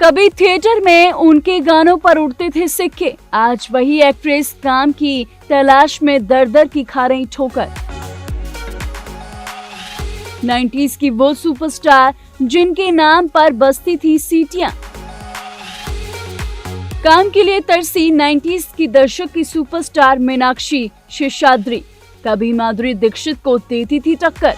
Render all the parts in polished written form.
कभी थिएटर में उनके गानों पर उड़ते थे सिक्के, आज वही एक्ट्रेस काम की तलाश में दर-दर की खा रही ठोकर। 90s की वो सुपरस्टार जिनके नाम पर बजती थी सीटियां। काम के लिए तरसी 90s की दशक की सुपरस्टार मीनाक्षी शेषाद्री कभी माधुरी दीक्षित को देती थी टक्कर।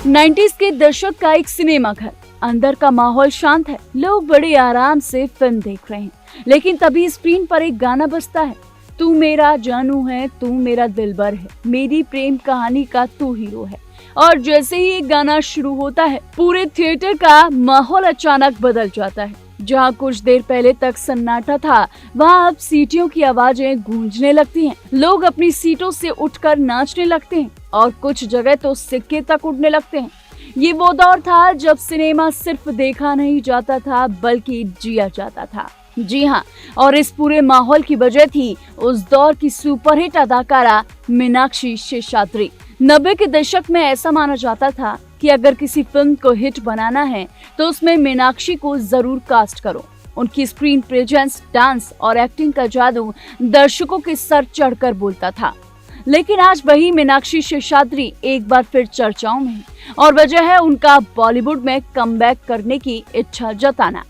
90s के दशक का एक सिनेमा घर, अंदर का माहौल शांत है, लोग बड़े आराम से फिल्म देख रहे हैं, लेकिन तभी स्क्रीन पर एक गाना बजता है। तू मेरा जानू है, तू मेरा दिलबर है, मेरी प्रेम कहानी का तू हीरो है। और जैसे ही एक गाना शुरू होता है, पूरे थिएटर का माहौल अचानक बदल जाता है। जहां कुछ देर पहले तक सन्नाटा था, वहां अब सीटियों की आवाजें गूंजने लगती हैं। लोग अपनी सीटों से उठकर नाचने लगते हैं और कुछ जगह तो सिक्के तक उड़ने लगते हैं। ये वो दौर था जब सिनेमा सिर्फ देखा नहीं जाता था, बल्कि जिया जाता था। जी हाँ, और इस पूरे माहौल की वजह थी उस दौर की सुपरहिट अदाकारा मीनाक्षी शेषाद्री। 90 के दशक में ऐसा माना जाता था कि अगर किसी फिल्म को हिट बनाना है तो उसमें मीनाक्षी को जरूर कास्ट करो। उनकी स्क्रीन प्रेजेंस, डांस और एक्टिंग का जादू दर्शकों के सर चढ़कर बोलता था। लेकिन आज वही मीनाक्षी शेषाद्री एक बार फिर चर्चाओं में है और वजह है उनका बॉलीवुड में कमबैक करने की इच्छा जताना।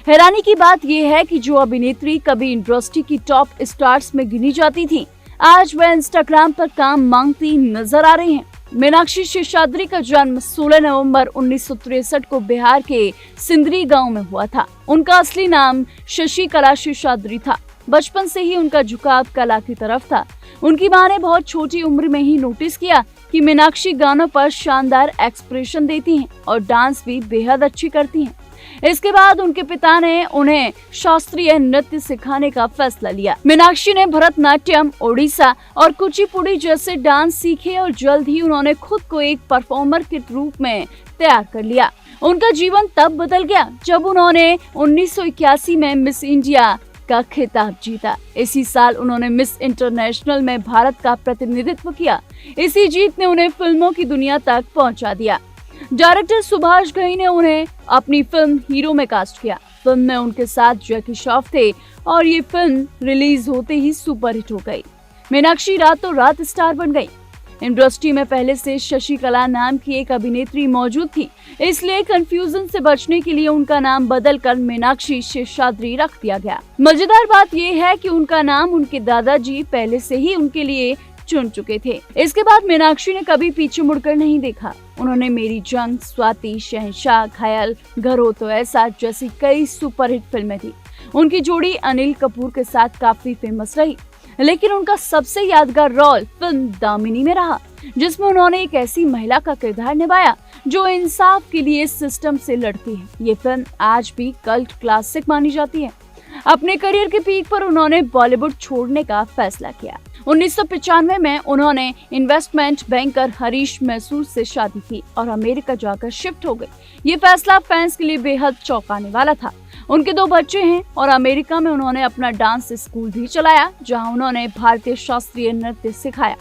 हैरानी की बात यह है कि जो अभिनेत्री कभी इंडस्ट्री की टॉप स्टार्स में गिनी जाती थी, आज वह इंस्टाग्राम पर काम मांगती नजर आ रही हैं। मीनाक्षी शेषाद्री का जन्म 16 नवंबर 1963 को बिहार के सिंदरी गांव में हुआ था। उनका असली नाम शशिकला शेषाद्री था। बचपन से ही उनका झुकाव कला की तरफ था। उनकी मां ने बहुत छोटी उम्र में ही नोटिस किया कि मीनाक्षी गानों पर शानदार एक्सप्रेशन देती हैं और डांस भी बेहद अच्छी करती हैं। इसके बाद उनके पिता ने उन्हें शास्त्रीय नृत्य सिखाने का फैसला लिया। मीनाक्षी ने भरतनाट्यम, ओडिशा और कुचिपुड़ी जैसे डांस सीखे और जल्द ही उन्होंने खुद को एक परफॉर्मर के रूप में तैयार कर लिया। उनका जीवन तब बदल गया जब उन्होंने 1981 में मिस इंडिया का खिताब जीता। इसी साल उन्होंने मिस इंटरनेशनल में भारत का प्रतिनिधित्व किया। इसी जीत ने उन्हें फिल्मों की दुनिया तक पहुंचा दिया। डायरेक्टर सुभाष घई ने उन्हें अपनी फिल्म हीरो में कास्ट किया। फिल्म में उनके साथ जैकी श्रॉफ थे और ये फिल्म रिलीज होते ही सुपरहिट हो गई। मीनाक्षी रातों रात स्टार बन गई। इंडस्ट्री में पहले से शशिकला नाम की एक अभिनेत्री मौजूद थी, इसलिए कंफ्यूजन से बचने के लिए उनका नाम बदलकर मीनाक्षी शेषाद्री रख दिया गया। मजेदार बात यह है कि उनका नाम उनके दादाजी पहले से ही उनके लिए चुन चुके थे। इसके बाद मीनाक्षी ने कभी पीछे मुड़कर नहीं देखा। उन्होंने मेरी जंग, स्वाति, शहंशाह, घायल, घर हो तो ऐसा जैसी कई सुपरहिट फिल्में थी। उनकी जोड़ी अनिल कपूर के साथ काफी फेमस रही, लेकिन उनका सबसे यादगार रोल फिल्म दामिनी में रहा, जिसमें उन्होंने एक ऐसी महिला का किरदार निभाया जो इंसाफ के लिए सिस्टम से लड़ती है। ये फिल्म आज भी कल्ट क्लासिक मानी जाती है। अपने करियर के पीक पर उन्होंने बॉलीवुड छोड़ने का फैसला किया। 1995 में उन्होंने इन्वेस्टमेंट बैंकर हरीश मैसूर से शादी की और अमेरिका जाकर शिफ्ट हो गए। ये फैसला फैंस के लिए बेहद चौंकाने वाला था। उनके 2 बच्चे हैं और अमेरिका में उन्होंने अपना डांस स्कूल भी चलाया, जहां उन्होंने भारतीय शास्त्रीय नृत्य सिखाया।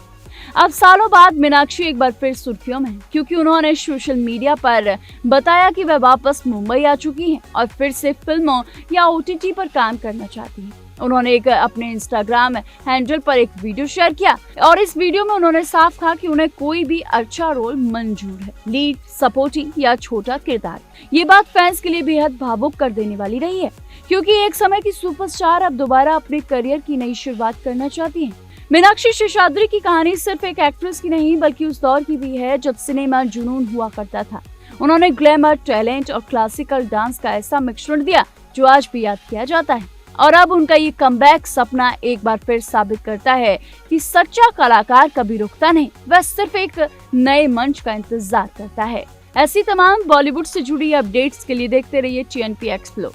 अब सालों बाद मीनाक्षी एक बार फिर सुर्खियों में हैं, क्योंकि उन्होंने सोशल मीडिया पर बताया कि वह वापस मुंबई आ चुकी हैं और फिर से फिल्मों या OTT पर काम करना चाहती हैं। उन्होंने अपने इंस्टाग्राम हैंडल पर एक वीडियो शेयर किया और इस वीडियो में उन्होंने साफ कहा कि उन्हें कोई भी अच्छा रोल मंजूर है, लीड, सपोर्टिंग या छोटा किरदार। ये बात फैंस के लिए बेहद भावुक कर देने वाली रही है, क्योंकि एक समय की सुपरस्टार अब दोबारा अपने करियर की नई शुरुआत करना चाहती हैं। मीनाक्षी शेषाद्री की कहानी सिर्फ एक एक्ट्रेस की नहीं, बल्कि उस दौर की भी है जब सिनेमा जुनून हुआ करता था। उन्होंने ग्लैमर, टैलेंट और क्लासिकल डांस का ऐसा मिश्रण दिया जो आज भी याद किया जाता है। और अब उनका ये कमबैक सपना एक बार फिर साबित करता है कि सच्चा कलाकार कभी रुकता नहीं, वह सिर्फ एक नए मंच का इंतजार करता है। ऐसी तमाम बॉलीवुड से जुड़ी अपडेट्स के लिए देखते रहिए TNP एक्सप्लोर।